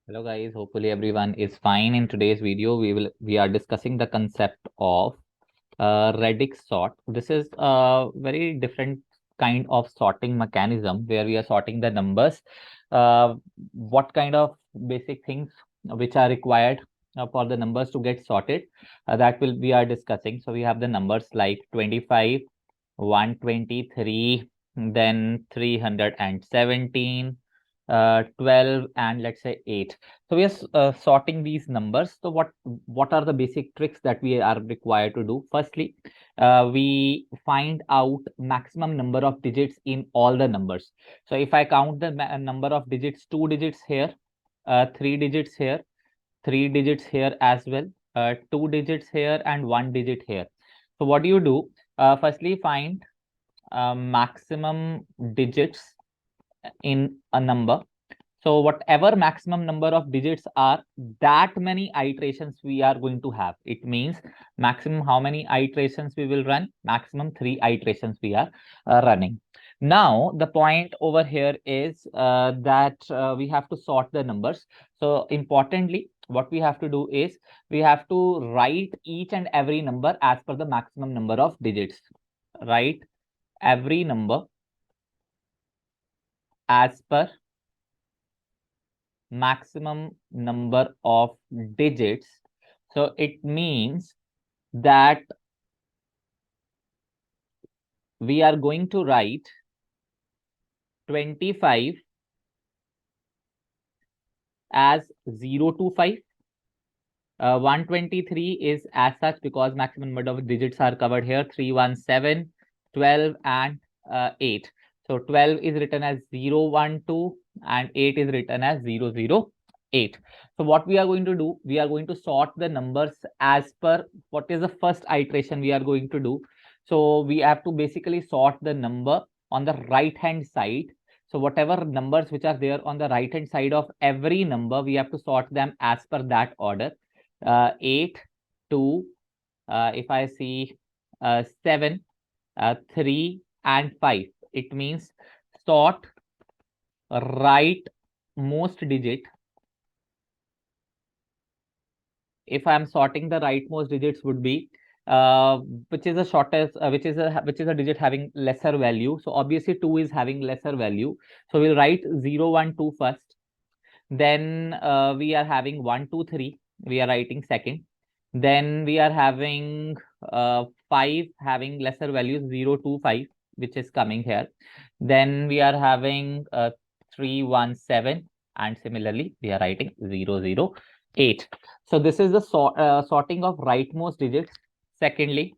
Hello guys, hopefully everyone is fine. In today's video, we are discussing the concept of Radix sort. This is a very different kind of sorting mechanism where we are sorting the numbers. What kind of basic things which are required for the numbers to get sorted, that will we are discussing. So we have the numbers like 25, 123, then 317, 12, and let's say 8. So we are sorting these numbers. So what are the basic tricks that we are required to do? Firstly, we find out maximum number of digits in all the numbers. So if I count the number of digits, 2 digits here, 3 digits here, 3 digits here as well, 2 digits here, and 1 digit here. So what do you do? Firstly, find maximum digits in a number. So whatever maximum number of digits are, that many iterations we are going to have. It means maximum how many iterations we will run? Maximum 3 iterations we are running. Now, the point over here is that we have to sort the numbers. So importantly, what we have to do is we have to write each and every number as per the maximum number of digits. Write every number as per maximum number of digits. So it means that we are going to write 25 as 0 to 5. 123 is as such because maximum number of digits are covered here, 317, 12, and 8. So 12 is written as 012 and 8 is written as 008. So what we are going to do, we are going to sort the numbers as per what is the first iteration we are going to do. So we have to basically sort the number on the right hand side. So whatever numbers which are there on the right hand side of every number, we have to sort them as per that order. 8, 2, if I see 7, 3, and 5. It means sort right most digit. If I am sorting the rightmost digits would be which is the shortest, which is a digit having lesser value. So obviously 2 is having lesser value. So we'll write 0, 1, 2 first. Then we are having 1, 2, 3. We are writing second. Then we are having 5 having lesser values 0, 2, 5, which is coming here. Then we are having 3, 1, 7, and similarly we are writing 0, 0, 8. So this is the sorting of rightmost digits. Secondly,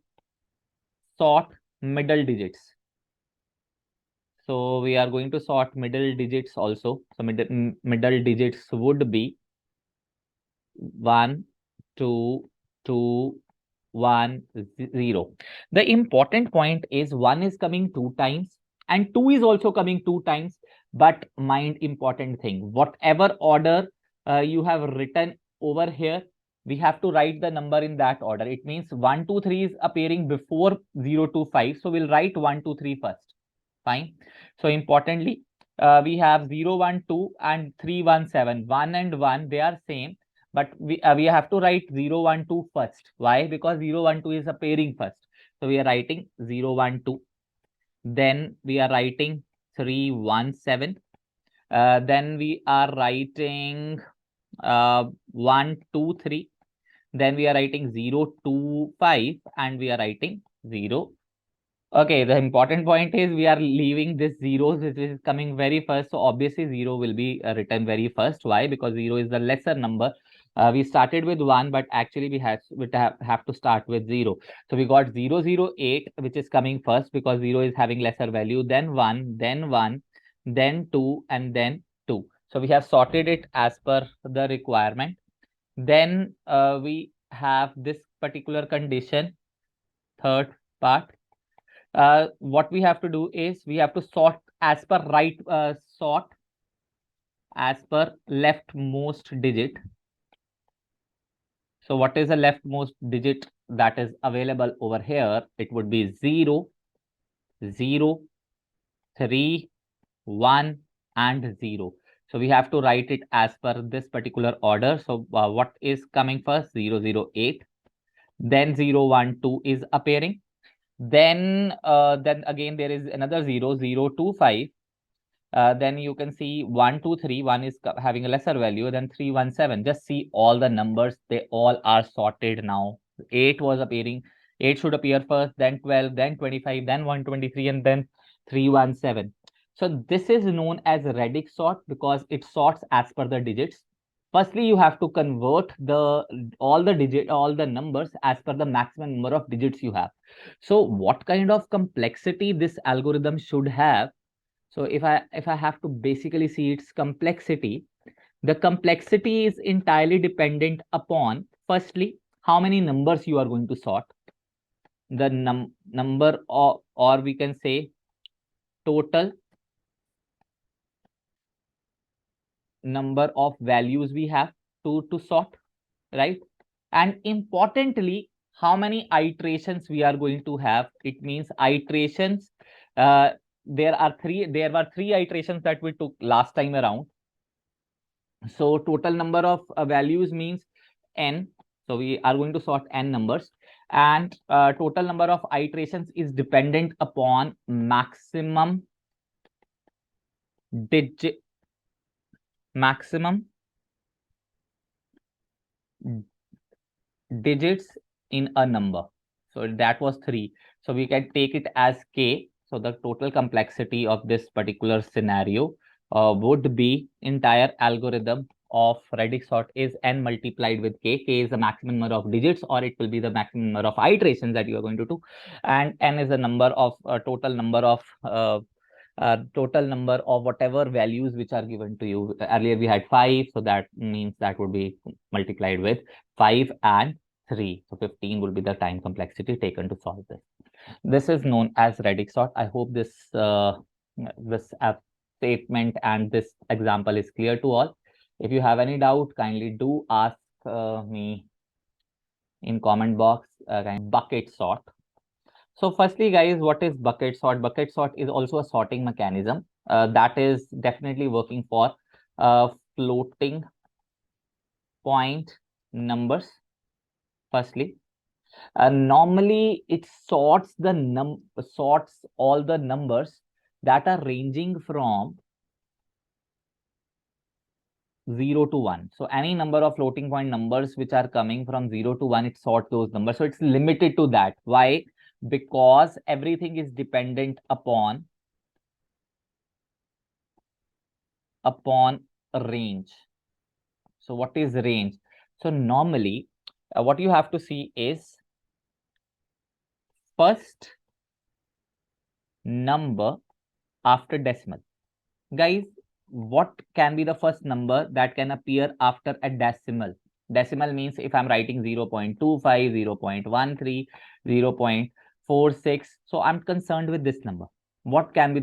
sort middle digits. So we are going to sort middle digits also. So middle digits would be 1, 2, 2, 1, 0. The important point is 1 is coming 2 times and 2 is also coming 2 times. But mind important thing, whatever order you have written over here, we have to write the number in that order. It means 1, 2, 3 is appearing before 0 to 5. So we'll write 1, 2, 3 first. Fine. So importantly, we have 0, 1, 2 and 3, 1, 7. 1 and 1, they are same. But we have to write 0, 1, 2 first. Why? Because 0, 1, 2 is appearing first. So we are writing 0, 1, 2. Then we are writing 3, 1, 7. Then we are writing 1, 2, 3. Then we are writing 0, 2, 5. And we are writing 0. Okay, the important point is we are leaving this zeros, which is coming very first. So obviously 0 will be written very first. Why? Because 0 is the lesser number. We started with 1, but actually we have to start with 0. So we got 0, 0, 8, which is coming first because 0 is having lesser value, then 1, then 1, then 2, and then 2. So we have sorted it as per the requirement. Then we have this particular condition, third part. What we have to do is we have to sort as per sort as per leftmost digit. So what is the leftmost digit that is available over here? It would be 0, 0, 3, 1, and 0. So we have to write it as per this particular order. So what is coming first? 008. Then 012 is appearing. Then again there is another 0025. Then you can see 123. One is having a lesser value. Then 317. Just see all the numbers. They all are sorted now. 8 was appearing. 8 should appear first. Then 12. Then 25. Then 123. And then 317. So this is known as Radix sort because it sorts as per the digits. Firstly, you have to convert all the numbers as per the maximum number of digits you have. So what kind of complexity this algorithm should have? So if I have to basically see its complexity, the complexity is entirely dependent upon, firstly, how many numbers you are going to sort, the number or we can say total number of values we have to sort, right? And importantly, how many iterations we are going to have. It means iterations. There were three iterations that we took last time around. So total number of values means n. So we are going to sort n numbers, and total number of iterations is dependent upon maximum digits in a number. So that was 3. So we can take it as k. So the total complexity of this particular scenario would be entire algorithm of Radix sort is n multiplied with k. K is the maximum number of digits, or it will be the maximum number of iterations that you are going to do, and n is the number of total number of whatever values which are given to you. Earlier we had 5, so that means that would be multiplied with 5 and 3. So 15 will be the time complexity taken to solve this. This is known as Radix sort. I hope this statement and this example is clear to all. If you have any doubt, kindly do ask me in comment box. Bucket sort. So firstly, guys, what is bucket sort? Bucket sort is also a sorting mechanism that is definitely working for floating point numbers. Firstly, normally it sorts all the numbers that are ranging from 0 to 1. So any number of floating point numbers which are coming from 0 to 1, it sorts those numbers. So it's limited to that. Why? Because everything is dependent upon range. So what is range? So normally what you have to see is first number after decimal. Guys, what can be the first number that can appear after a decimal? Decimal means if I'm writing 0.25, 0.13, 0.46. So I'm concerned with this number. What can be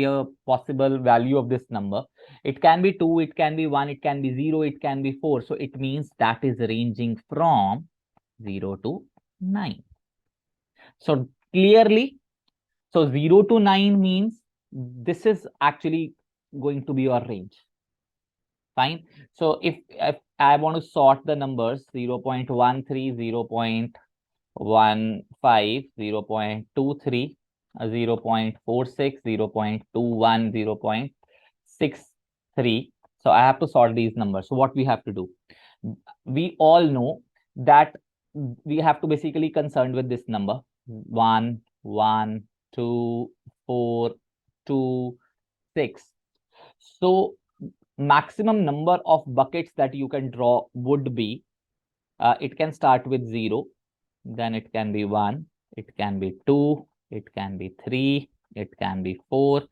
a possible value of this number? It can be 2, it can be 1, it can be 0, it can be 4. So it means that is ranging from 0 to 9. So clearly, so 0 to 9 means this is actually going to be your range. Fine. So if I want to sort the numbers 0.13, 0.15, 0.23, 0.46, 0.21, 0.63. So I have to sort these numbers. So what we have to do? We all know that we have to basically concerned with this number 1, 1, 2, 4, 2, 6. So maximum number of buckets that you can draw would be, it can start with 0, then it can be 1, it can be 2, it can be 3, it can be 4, it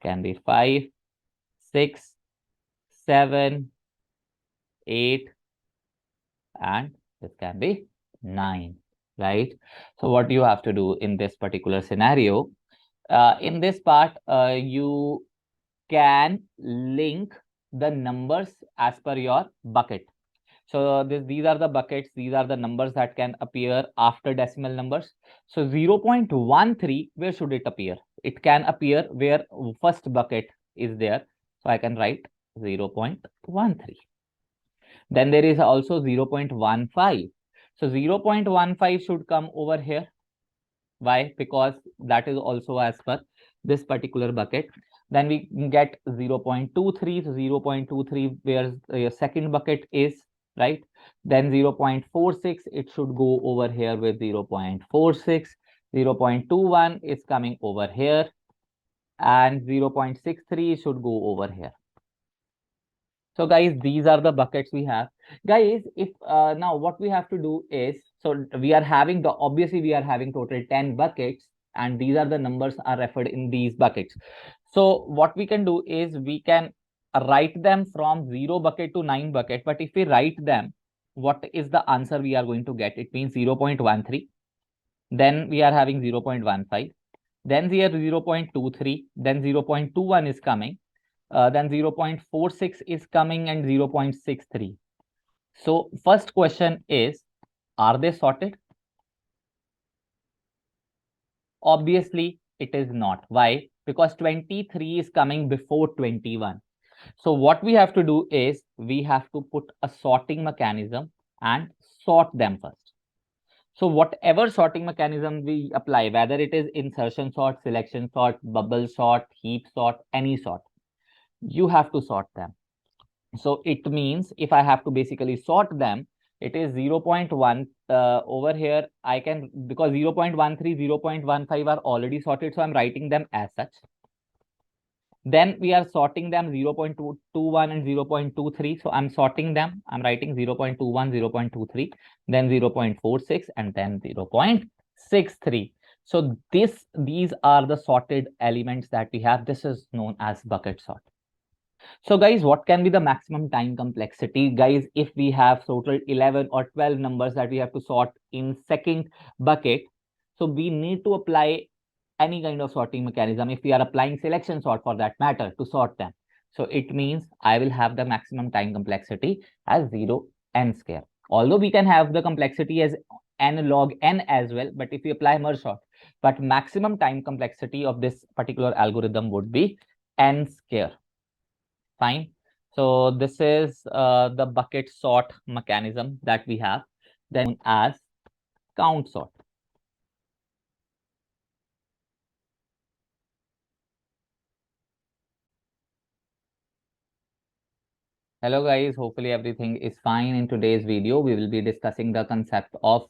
can be 5, 6, 7, 8, and this can be 9, right? So what you have to do in this particular scenario, in this part, you can link the numbers as per your bucket. So these are the buckets, these are the numbers that can appear after decimal numbers. So 0.13, where should it appear? It can appear where first bucket is there. So I can write 0.13. Then there is also 0.15. So 0.15 should come over here. Why? Because that is also as per this particular bucket. Then we get 0.23. So 0.23 where your second bucket is, right? Then 0.46, it should go over here with 0.46. 0.21 is coming over here, and 0.63 should go over here. So guys, these are the buckets we have. Guys, if now what we have to do is, so we are having the, obviously we are having total 10 buckets, and these are the numbers are referred in these buckets. So what we can do is we can write them from 0 bucket to 9 bucket. But if we write them, what is the answer we are going to get? It means 0.13. Then we are having 0.15. Then we have 0.23. Then 0.21 is coming. Then 0.46 is coming and 0.63. So first question is, are they sorted? Obviously, it is not. Why? Because 23 is coming before 21. So what we have to do is we have to put a sorting mechanism and sort them first. So whatever sorting mechanism we apply, whether it is insertion sort, selection sort, bubble sort, heap sort, any sort, you have to sort them. So it means if I have to basically sort them, it is 0.1 over here. I can, because 0.13, 0.15 are already sorted, so I'm writing them as such. Then we are sorting them 0.21 and 0.23. So I'm sorting them. I'm writing 0.21, 0.23, then 0.46, and then 0.63. So these are the sorted elements that we have. This is known as bucket sort. So guys, what can be the maximum time complexity? Guys, if we have total 11 or 12 numbers that we have to sort in second bucket, so we need to apply any kind of sorting mechanism. If we are applying selection sort for that matter to sort them, so it means I will have the maximum time complexity as 0 n square. Although we can have the complexity as n log n as well, but if we apply merge sort, but maximum time complexity of this particular algorithm would be n square. Fine. So this is the bucket sort mechanism that we have, then as count sort. Hello guys, hopefully everything is fine. In today's video, we will be discussing the concept of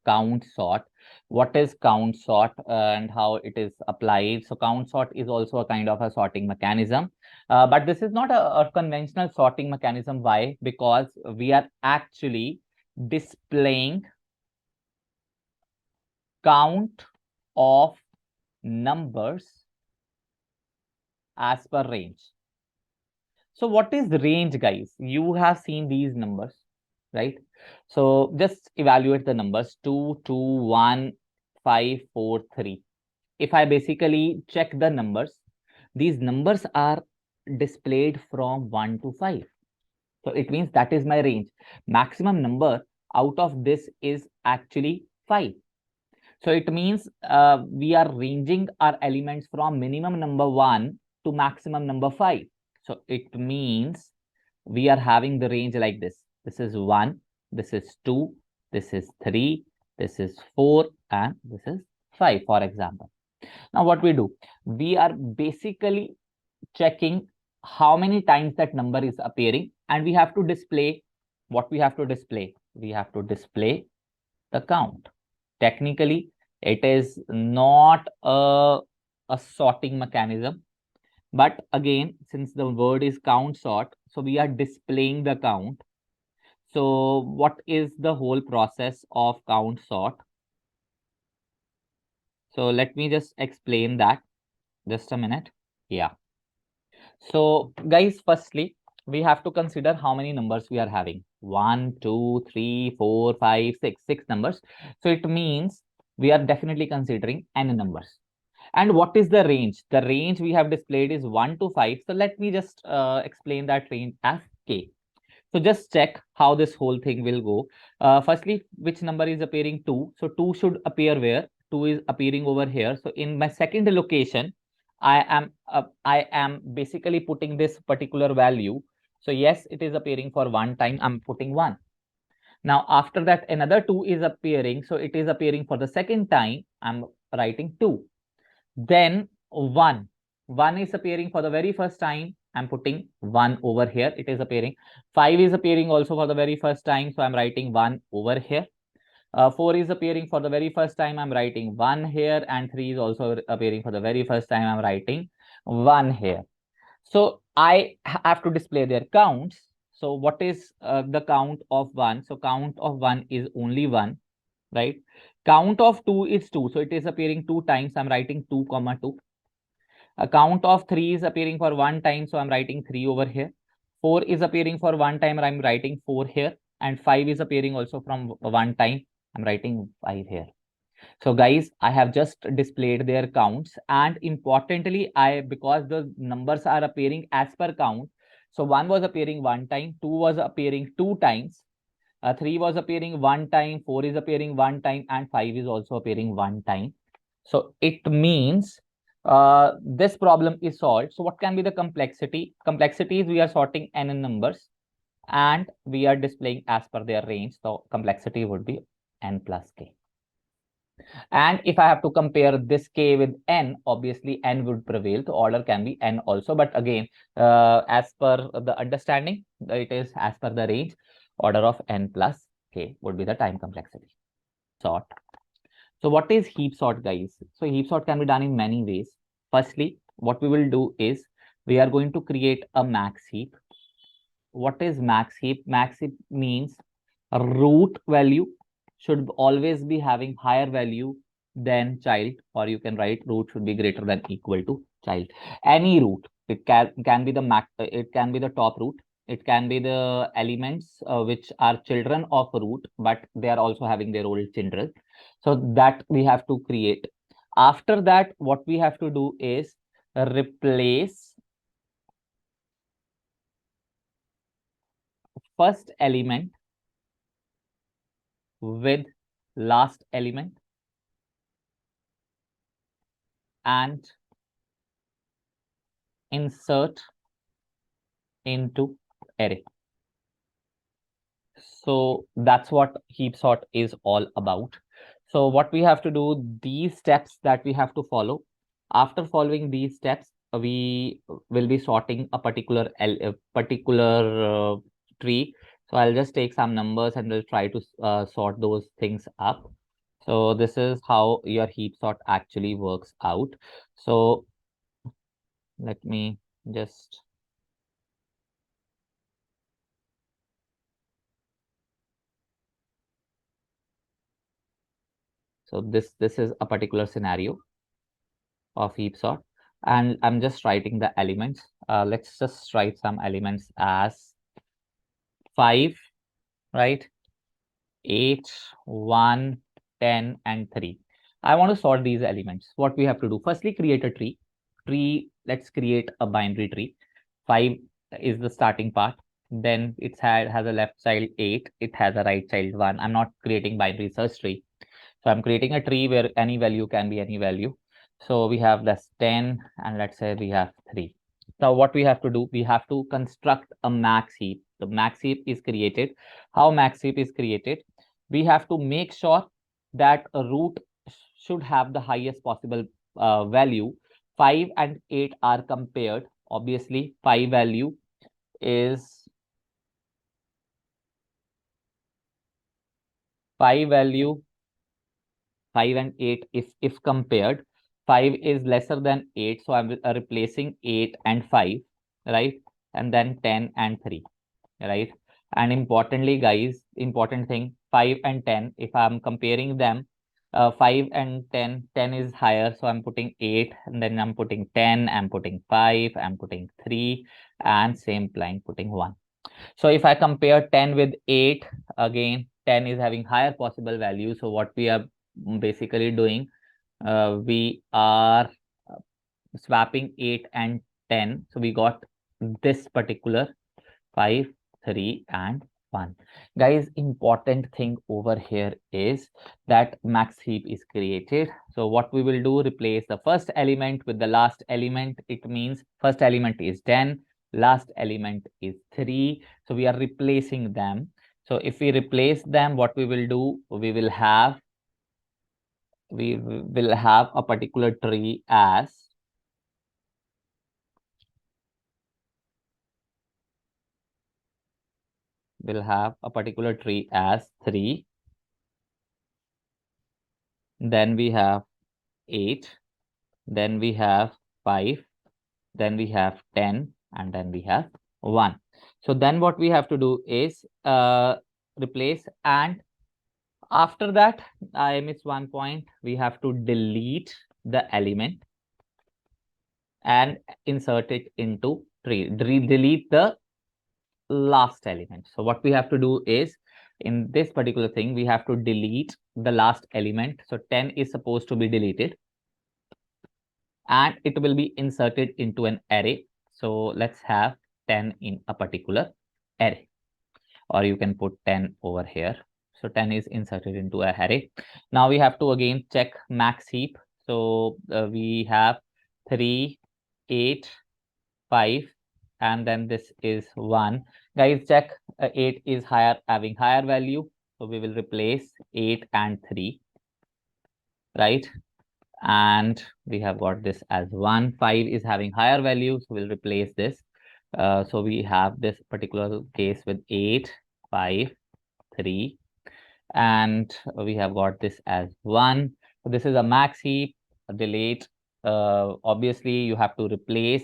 count sort. What is count sort and how it is applied? So count sort is also a kind of a sorting mechanism, but this is not a conventional sorting mechanism. Why? Because we are actually displaying count of numbers as per range. So what is range, guys? You have seen these numbers, right? So just evaluate the numbers 2, 2, 1, 5, 4, 3. If I basically check the numbers, these numbers are displayed from 1 to 5. So it means that is my range. Maximum number out of this is actually 5. So it means we are ranging our elements from minimum number 1 to maximum number 5. So it means we are having the range like this. This is 1, this is 2, this is 3, this is 4, and this is 5, for example. Now what we do? We are basically checking how many times that number is appearing, and we have to display what we have to display. We have to display the count. Technically, it is not a sorting mechanism. But again, since the word is count sort, so we are displaying the count. So what is the whole process of count sort? So let me just explain that. Just a minute. Yeah. So guys, firstly, we have to consider how many numbers we are having. 1, 2, 3, 4, 5, 6. 6 numbers. So it means we are definitely considering n numbers. And what is the range? The range we have displayed is 1 to 5. So let me just explain that range as k. So just check how this whole thing will go. Firstly, which number is appearing? 2. So 2 should appear where? 2 is appearing over here. So in my second location, I am basically putting this particular value. So yes, it is appearing for one time. I'm putting 1. Now after that, another 2 is appearing. So it is appearing for the second time. I'm writing 2. Then 1. 1 is appearing for the very first time. I'm putting 1 over here. It is appearing. 5 is appearing also for the very first time. So I'm writing 1 over here. 4 is appearing for the very first time. I'm writing 1 here. And 3 is also appearing for the very first time. I'm writing 1 here. So I have to display their counts. So what is the count of 1? So count of 1 is only 1, right? Count of 2 is 2. So it is appearing 2 times. I'm writing 2 comma 2. A count of 3 is appearing for one time. So I'm writing 3 over here. 4 is appearing for one time. I'm writing 4 here. And 5 is appearing also from one time. I'm writing 5 here. So guys, I have just displayed their counts, and importantly, because the numbers are appearing as per count. So 1 was appearing one time, 2 was appearing 2 times, 3 was appearing one time, 4 is appearing one time, and 5 is also appearing one time. So it means this problem is solved. So what can be the complexity? Complexity is we are sorting n in numbers and we are displaying as per their range. So complexity would be n plus k. And if I have to compare this k with n, obviously n would prevail. The order can be n also. But again, as per the understanding, it is as per the range, order of n plus k would be the time complexity. Sort. So what is heap sort, guys? So heap sort can be done in many ways. Firstly, what we will do is we are going to create a max heap. What is max heap? Max heap means a root value should always be having higher value than child, or you can write root should be greater than equal to child. Any root, it can be the max, it can be the top root, it can be the elements which are children of root, but they are also having their own children. So that we have to create. After that, what we have to do is replace first element with last element and insert into array. So that's what heap sort is all about. So what we have to do, these steps that we have to follow. After following these steps, we will be sorting a particular tree. So I'll just take some numbers and we'll try to sort those things up. So this is how your heap sort actually works out. So let me just so this is a particular scenario of heap sort, and I'm just writing the elements. Let's just write some elements as 5, right? 8, 1, 10, and 3. I want to sort these elements. What we have to do? Firstly, create a tree. Let's create a binary tree. 5 is the starting part. Then it has a left child 8. It has a right child 1. I'm not creating binary search tree. So I'm creating a tree where any value can be any value. So we have this 10 and let's say we have 3. Now what we have to do, we have to construct a max heap. The max heap is created. How max heap is created? We have to make sure that a root should have the highest possible value. 5 and 8 are compared. Obviously, 5 value is 5 value 5 and 8 if compared, 5 is lesser than 8, so I'm replacing 8 and 5, right? And then 10 and 3, right? And importantly, guys, important thing, 5 and 10, if I'm comparing them, 5 and 10, 10 is higher, so I'm putting 8, and then I'm putting 10, I'm putting 5, I'm putting 3, and same line putting 1. So if I compare 10 with 8, again, 10 is having higher possible value. So what we are basically doing, we are swapping 8 and 10. So we got this particular 5, 3, and 1. Guys, important thing over here is that max heap is created. So what we will do, replace the first element with the last element. It means first element is 10, last element is 3. So we are replacing them. So if we replace them, what we will do, we will have a particular tree as will have a particular tree as 3. Then we have 8. Then we have 5. Then we have 10. And then we have 1. So then what we have to do is replace, and after that, I miss one point. We have to delete the element and insert it into tree. Delete the last element. So what we have to do is, in this particular thing, we have to delete the last element. So 10 is supposed to be deleted and it will be inserted into an array. So let's have 10 in a particular array, or you can put 10 over here. So 10 is inserted into a array. Now we have to again check max heap. So we have 3, 8, 5, and then this is 1. Guys, check 8 is having higher value. So we will replace 8 and 3, right? And we have got this as 1. 5 is having higher value, so we'll replace this. So we have this particular case with 8, 5, 3, and we have got this as 1. So this is a max heap. Delete. Obviously, you have to replace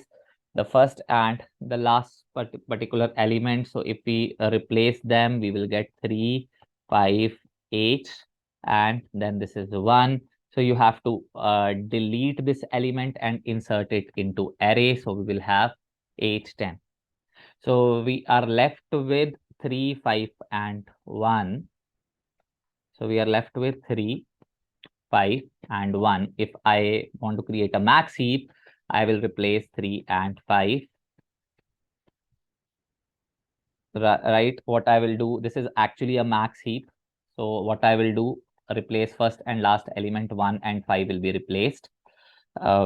the first and the last particular element. So if we replace them, we will get 3, 5, 8, and then this is 1. So you have to delete this element and insert it into array. So we will have 8, 10. So we are left with 3, 5, and 1. So we are left with 3, 5, and 1. If I want to create a max heap, I will replace 3 and 5. Right? What I will do, this is actually a max heap. So what I will do, replace first and last element, 1 and 5 will be replaced.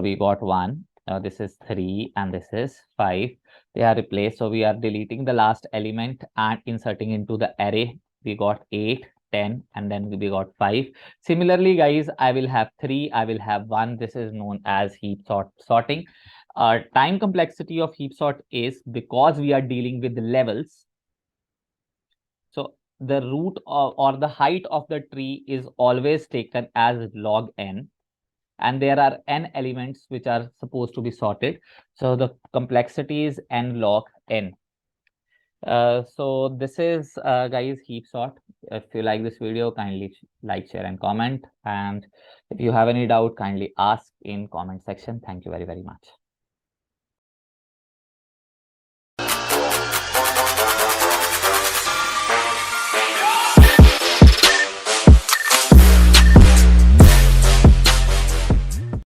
We got 1. This is 3 and this is 5. They are replaced. So we are deleting the last element and inserting into the array. We got 8, 10, and then we got 5. Similarly, guys, I will have 3, I will have 1. This is known as heap sorting. Time complexity of heap sort is, because we are dealing with levels. So the root or the height of the tree is always taken as log n, and there are n elements which are supposed to be sorted. So the complexity is n log n. So this is, guys, heap sort. If you like this video, kindly like, share, and comment. And if you have any doubt, kindly ask in comment section. Thank you very, very much.